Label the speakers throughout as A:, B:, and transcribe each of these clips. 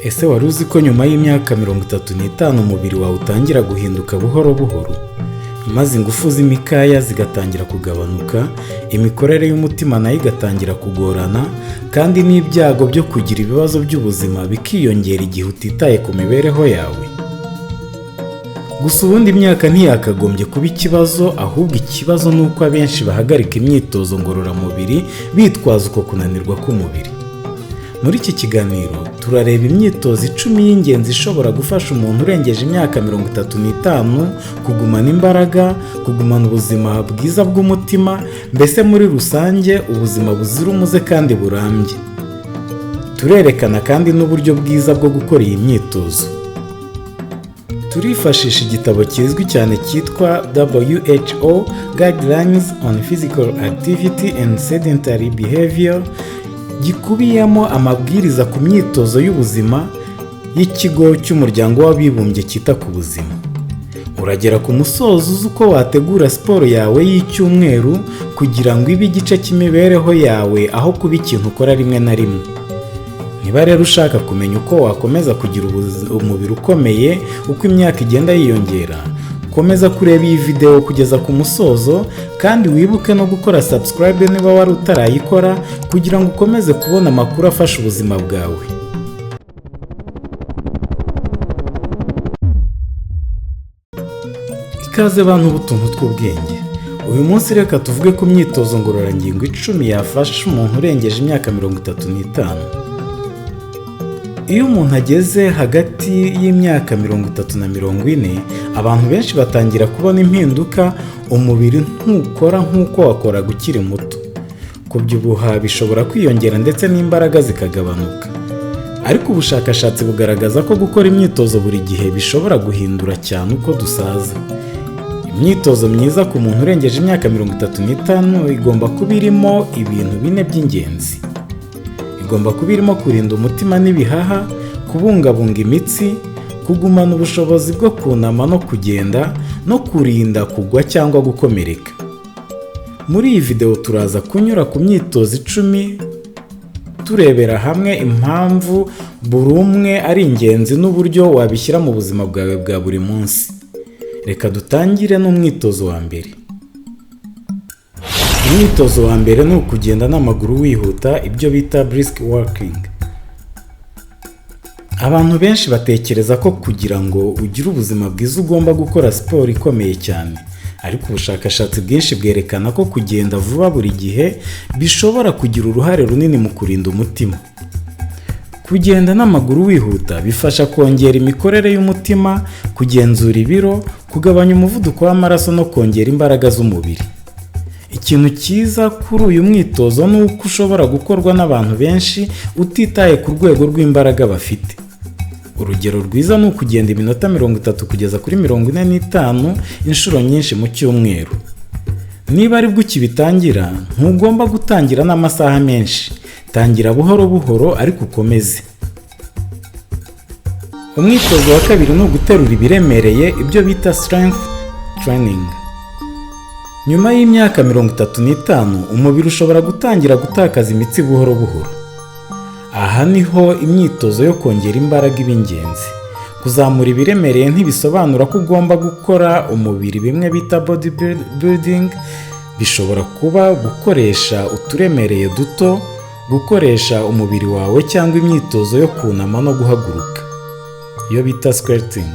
A: Ese wari uzi ko nyuma y'imyaka 35 umubiri wawe utangira guhinduka buhoro buhoro, maze ingufu z'imikaya zigatangira kugabanuka, imikorere y'umutima nayo igatangira kugorana, kandi n'ibyago byo kugira ibibazo by'ubuzima bikiyongera igihe utitaye ku mibereho yawe? Gusa ubundi imyaka ntiyakagombye kuba ikibazo, ahubwo ikibazo ni uko abenshi bahagarika imyitozo ngororamubiri bitwaza uko kunanirwa k'umubiri. Muri iki kiganiro turareba imyitozo 10 y'ingenzi ishobora gufasha umuntu urengeje imyaka 35 kugumana imbaraga, kugumana ubuzima bwiza bw'umutima, mbese muri rusange ubuzima buzira umuze kandi burambye. Turerekana kandi n'uburyo bwiza bwo gukora iyi turifashisha igitabo kizwi cyane cyitwa WHO Guidelines on Physical Activity and Sedentary Behavior, gikubiyemo amabwiriza ku myitozo y'ubuzima y'ikigo cy'umuryango w'abibumbye cyita ku buzima. Uragera ku musozo uzi uko wategura siporo yawe y'icyumweru kugira ngo ibe igice cy'imibereho yawe aho kuba ikintu ukora rimwe na rimwe. Niba rero ushaka kumenya uko wakomeza kugira umubiri ukomeye uko imyaka igenda yiyongera, komeza kureba iyi video kugeza ku musozo, kandi wibuke no gukora subscribe niba wari utarayikora kugira ngo ukomeze kubona amakuru afasha ubuzima bwawe. Ikaze bantu b'utuntu tw'ubwenge. Uyu munsi reka tuvuge ku myitozo ngororangingo 10 yafasha umuntu urengeje imyaka 35. Iyo umuntu ageze hagati y'imyaka 30 na 40, abantu benshi batangira kubona impinduka, umubiri ntukora nk'uko wakoraga ukiri muto. Kubyibuha bishobora kwiyongera ndetse n'imbaraga zikagabanuka. Ariko ubushakashatsi bugaragaza ko gukora imyitozo buri gihe bishobora guhindura cyane uko dusaza. Imyitozo myiza ku muntu urengeje imyaka 35 igomba kuba irimo ibintu 4 by'ingenzi. Igomba kuba irimo kurinda umutima n'ibihaha, kubungabunga imitsi, kugumana ubushobozi bwo kunama no kugenda, no kurinda kugwa cyangwa gukomereka. Muri iyi video turaza kunyura ku myitozo 10 turebera hamwe impamvu buri umwe ari ingenzi n'uburyo wabishyira mu buzima bwawe bwa buri munsi. Reka dutangire n'umwitozo wa mbere. Umwitozo wa mbere ni ukugenda n'amaguru wihuta, ibyo bita brisk walking. Abantu benshi batekereza ko kugira ngo ugire ubuzima bwiza ugomba gukora siporo ikomeye cyane, ariko ubushakashatsi bwinshi bwerekana ko kugenda vuba buri gihe bishobora kugira uruhare runini mu kurinda umutima. Kugenda n'amaguru wihuta bifasha kongera imikorere y'umutima, kugenzura ibiro, kugabanya umuvuduko w'amaraso no kongera imbaraga z'umubiri. Ikintu cyiza kuri uyu mwitozo ni uko ushobora gukorwa n'abantu benshi utitaye ku rwego rw'imbaraga bafite. Urugero rwiza ni ukugenda iminota 30 kugeza kuri 45 inshuro nyinshi mu cyumweru. Niba ari bwo ukibitangira, ntugomba gutangira n'amasaha menshi. Tangira buhoro buhoro ariko ukomeze. Umwitozo wa kabiri ni uguterura ibiremereye, ibyo bita strength training. Nyuma y'imyaka 35 umubiri ushobora gutangira gutakaza imitsi buhoro buhoro. Aha niho imyitozo yo kongera imbaraga ibingenzi. Kuzamura ibiremereye ntibisobanura ko ugomba gukora umubiri bimwe bita bodybuilding. Bishobora kuba gukoresha uturemereye duto, gukoresha umubiri wawe, cyangwa imyitozo yo kunama no guhaguruka, iyo bita squatting.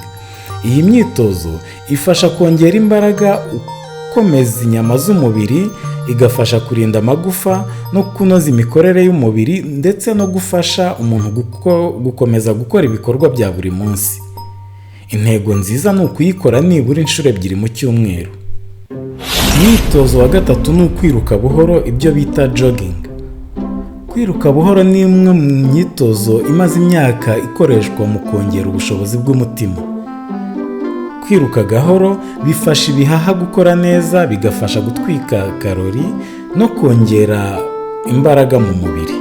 A: Iyi myitozo ifasha kongera imbaraga, gukomeza inyama z'umubiri, igafasha kurinda amagufa no kunoza imikorere y'umubiri, ndetse no gufasha umuntu gukomeza gukora ibikorwa bya buri munsi. Intego nziza ni ukuyikora nibura inshuro 2 mu cyumweru. Umwitozo wa gatatu ni ukwiruka buhoro, ibyo bita jogging. Kwiruka buhoro ni imwe mu myitozo imaze imyaka ikoreshwa mu kongera ubushobozi bw'umutima. Kwiruka gahoro bifasha ibihaha gukora neza, bigafasha gutwika kalori no kongera imbaraga mu mubiri.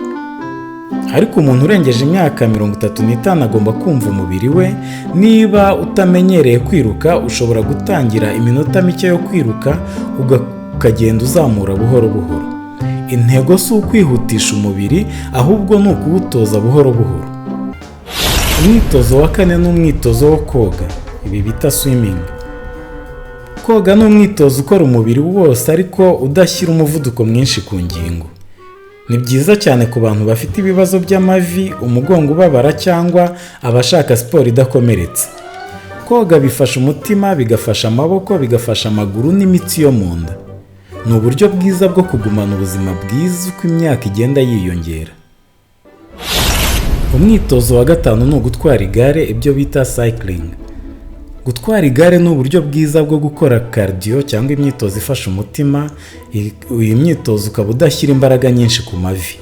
A: Ariko umuntu urengeje imyaka 35 agomba kumva umubiri we. Niba utamenyereye kwiruka, ushobora gutangira iminota mike yo kwiruka ukagenda uzamura buhoro buhoro. Intego si ukwihutisha umubiri, ahubwo ni ukuwutoza buhoro buhoro. Umwitozo wa kane ni umwitozo wo koga, ibi bita swimming. Koga ni umwitozo ukora umubiri wose ariko udashyira umuvuduko mwinshi ku ngingo. Ni byiza cyane ku bantu bafite ibibazo by'amavi, umugongo ubabara cyangwa abashaka siporo idakomeretse. Koga bifasha umutima, bigafasha amaboko, bigafasha amaguru n'imitsi yo mu nda. Ni uburyo bwiza bwo kugumana ubuzima bwiza uko imyaka igenda yiyongera. Umwitozo wa gatanu ni ugutwara igare, ibyo bita cycling. Gutwara igare ni uburyo bwiza bwo gukora cardio cyangwa imyitozo ifasha umutima. Uyu myitozo ukaba udashyira imbaraga nyinshi ku mavi.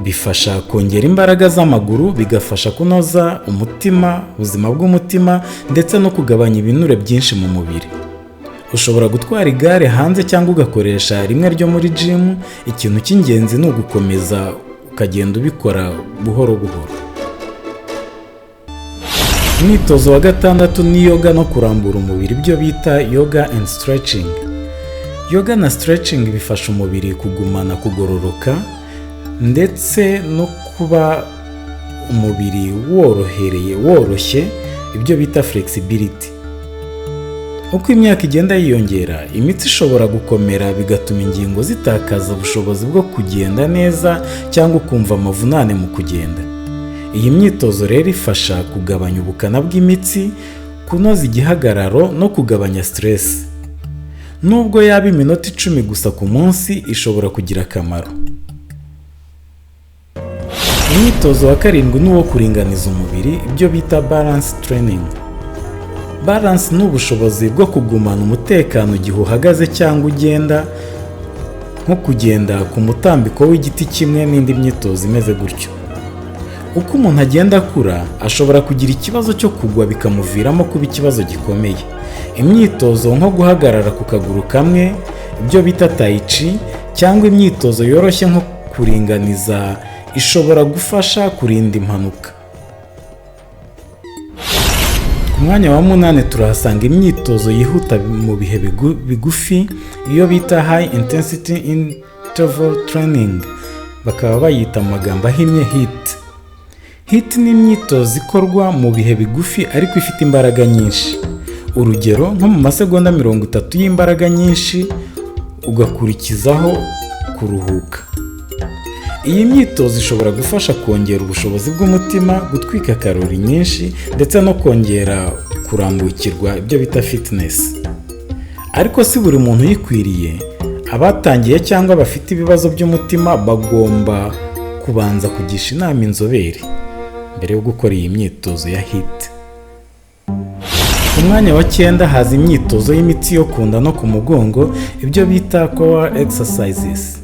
A: Bifasha kongera imbaraga z'amaguru, bigafasha kunoza umutima, ubuzima bw'umutima ndetse no kugabanya ibinure byinshi mu mubiri. Ushobora gutwara igare hanze cyangwa ugakoresha rimwe ryo muri gym. Ikintu cy'ingenzi ni ugukomeza ukagenda ubikora buhoro buhoro. Umwitozo wa gatandatu ni yoga no kurambura umubiri, ibyo bita yoga and stretching. Yoga na stretching bifasha umubiri kugumana kugororoka ndetse no kuba umubiri woroshye, ibyo bita flexibility. Uko imyaka igenda yiyongera, imitsi ishobora gukomera bigatuma ingingo zitakaza ubushobozi bwo kugenda neza cyangwa ukumva amavunane mu kugenda. Iyi myitozo rero ifasha kugabanya ubukana bw'imitsi, kunoza igihagararo no kugabanya stress. Nubwo yaba iminota 10 gusa ku munsi, ishobora kugira akamaro. Umwitozo wa karindwi ni uwo kuringaniza umubiri, ibyo bita balance training. Balance ni ubushobozi bwo kugumana umutekano igihe uhagaze cyangwa ugenda, nko kugenda ku mutambiko w'igiti kimwe n'indi myitozo imeze gutyo. Uko umuntu agenda akura, ashobora kugira ikibazo cyo kugwa bikamuviramo kuba ikibazo gikomeye. Imyitozo nko guhagarara ku kaguru kamwe, ibyo bita tai chi, cyangwa imyitozo yoroshye nko kuringaniza ishobora gufasha kurinda impanuka. Ku mwanya wa 8 turahasanga imyitozo yihuta mu bihe bigufi, iyo bita high intensity interval training, bakaba bayita mu magambo ahinnye HIIT. HIIT ni imyitozo ikorwa mu bihe bigufi ariko ifite imbaraga nyinshi. Urugero, nko mu masegonda 30 y'imbaraga nyinshi ugakurikizaho kuruhuka. Iyi myitozo ishobora gufasha kongera ubushobozi bw'umutima, gutwika kalori nyinshi ndetse no kongera kurambukirwa, ibyo bita fitness. Ariko si buri muntu uyikwiriye. Abatangiye cyangwa bafite ibibazo by'umutima bagomba kubanza kugisha inama inzobere mbere yo gukora iyi myitozo ya HIIT. Ku mwanya wa 9 haza imyitozo y'imitsi yo kunda no ku mugongo, ibyo bita core exercises.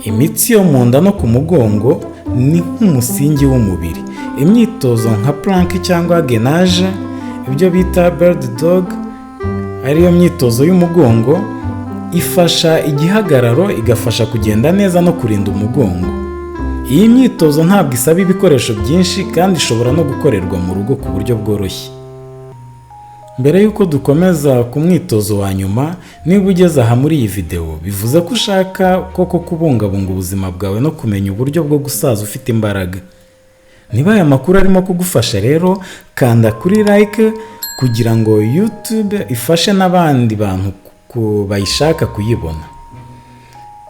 A: Imitsi yo mu nda no ku mugongo ni nk'umusingi w'umubiri. Imyitozo nka plank cyangwa gainage, ibyo bita bird dog, ariyo myitozo y'umugongo, ifasha igihagararo, igafasha kugenda neza no kurinda umugongo. Iyi myitozo ntabwo isaba ibikoresho byinshi kandi ishobora no gukorerwa mu rugo ku buryo bworoshye. Mbere yuko dukomeza ku mwitozo wa nyuma, niba ugeze aha muri iyi video, bivuze ko ushaka koko kubungabunga ubuzima bwawe no kumenya uburyo bwo gusaza ufite imbaraga. Niba aya makuru arimo kugufasha rero, kanda kuri like kugira ngo YouTube ifashe n'abandi bantu bayishaka kuyibona.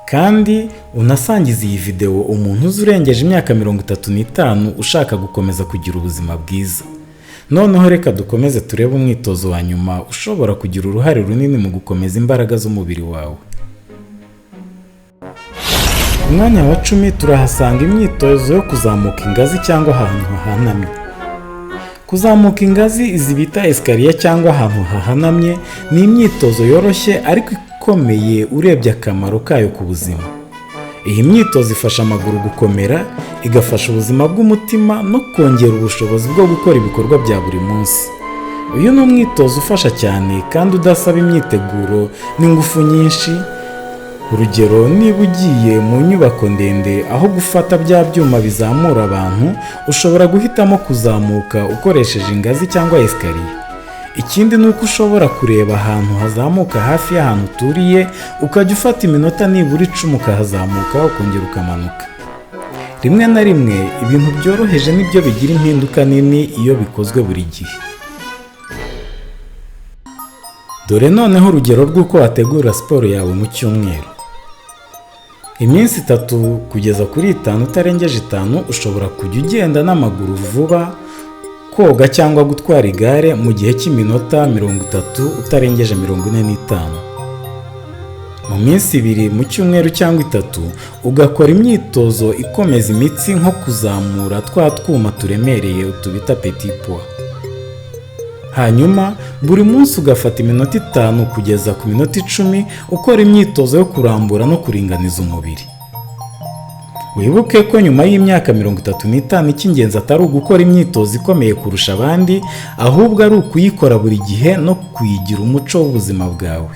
A: Kandi unasangiza iyi video umuntu uzurengeje imyaka 35 ushaka gukomeza kugira ubuzima bwiza. Noneho reka dukomeze turebe umwitozo wa nyuma ushobora kugira uruhare runini mu gukomeza imbaraga z'umubiri wawe. Ku mwanya wa 10 turahasanga imyitozo yo kuzamuka ingazi cyangwa ahantu hahanamye. Kuzamuka ingazi izi bita escalier cyangwa ahantu hahanamye ni imyitozo yoroshye ariko ikomeye urebye akamaro kayo ku buzima. Iyi myitozo ifasha amaguru gukomera, igafasha ubuzima bw'umutima no kongera ubushobozi bwo gukora ibikorwa bya buri munsi. Uyu ni umwitozo ufasha cyane kandi udasaba imyiteguro n'ingufu nyinshi. Urugero, niba ugiye mu nyubako ndende aho gufata bya byuma bizamura abantu, ushobora guhitamo kuzamuka ukoresheje ingazi cyangwa escalier. Ikindi ni uko ushobora kureba ahantu hazamuka hafi y'ahantu uturiye, ukajya ufata iminota nibura 10 ukahazamuka ukongera ukamanuka. rimwe na rimwe ibintu byoroheje nibyo bigira impinduka nini iyo bikozwe buri gihe. Dore noneho urugero rw'uko wategura siporo yawe mu cyumweru. Iminsi 3 kugeza kuri 5 utarengeje 5 ushobora kujya ugenda n'amaguru vuba, koga cyangwa gutwara igare mu gihe cy'iminota 30 utarengeje 45. Mu minsi 2 mu cyumweru cyangwa 3 ugakora imyitozo ikomeza imitsi nko kuzamura twa twuma turemereye utubita petit poids. Hanyuma buri munsi ugafata iminota 5 kugeza ku minota 10 ukora imyitozo yo kurambura no kuringaniza umubiri. Wibuke ko nyuma y'imyaka 35 icy'ingenzi atari ugukora imyitozo ikomeye kurusha abandi, ahubwo ari ukuyikora buri gihe no kuyigira umuco w'ubuzima bwawe.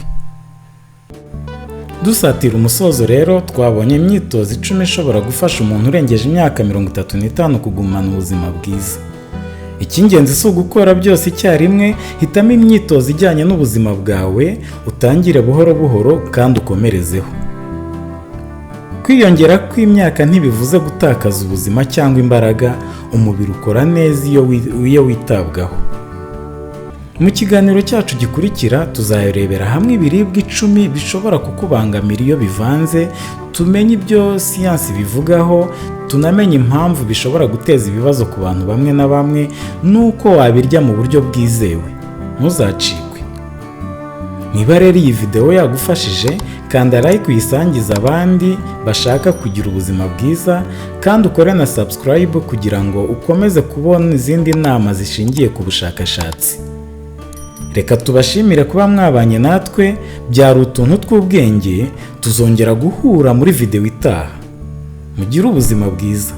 A: Dusatira umusozo rero, twabonye imyitozo 10 ishobora gufasha umuntu urengeje imyaka 35 kugumana ubuzima bwiza. Icy'ingenzi si ugukora byose icyarimwe, hitamo imyitozo ijyanye n'ubuzima bwawe, utangire buhoro buhoro kandi ukomerezeho. Kwiyongera kw'imyaka ntibivuze gutakaza ubuzima cyangwa imbaraga, umubiri ukora neza iyo witabwaho. Mu kiganiro cyacu gikurikira tuzayorebera hamwe ibiribwa 10 bishobora kukubangamira iyo bivanze, tumenye ibyo siyansi bivugaho, tunamenye impamvu bishobora guteza ibibazo ku bantu bamwe na bamwe, nuko wabirya mu buryo bwizewe. Ntuzacikwe. Niba rero iyi video yagufashije, kanda like uyisangiza abandi bashaka kugira ubuzima bwiza, kandi ukore na subscribe kugira ngo ukomeze kubona izindi nama zishingiye ku bushakashatsi. Reka tubashimire kuba mwabanye natwe, byari utuntu tw'ubwenge, tuzongera guhura muri video itaha. Mugire ubuzima bwiza.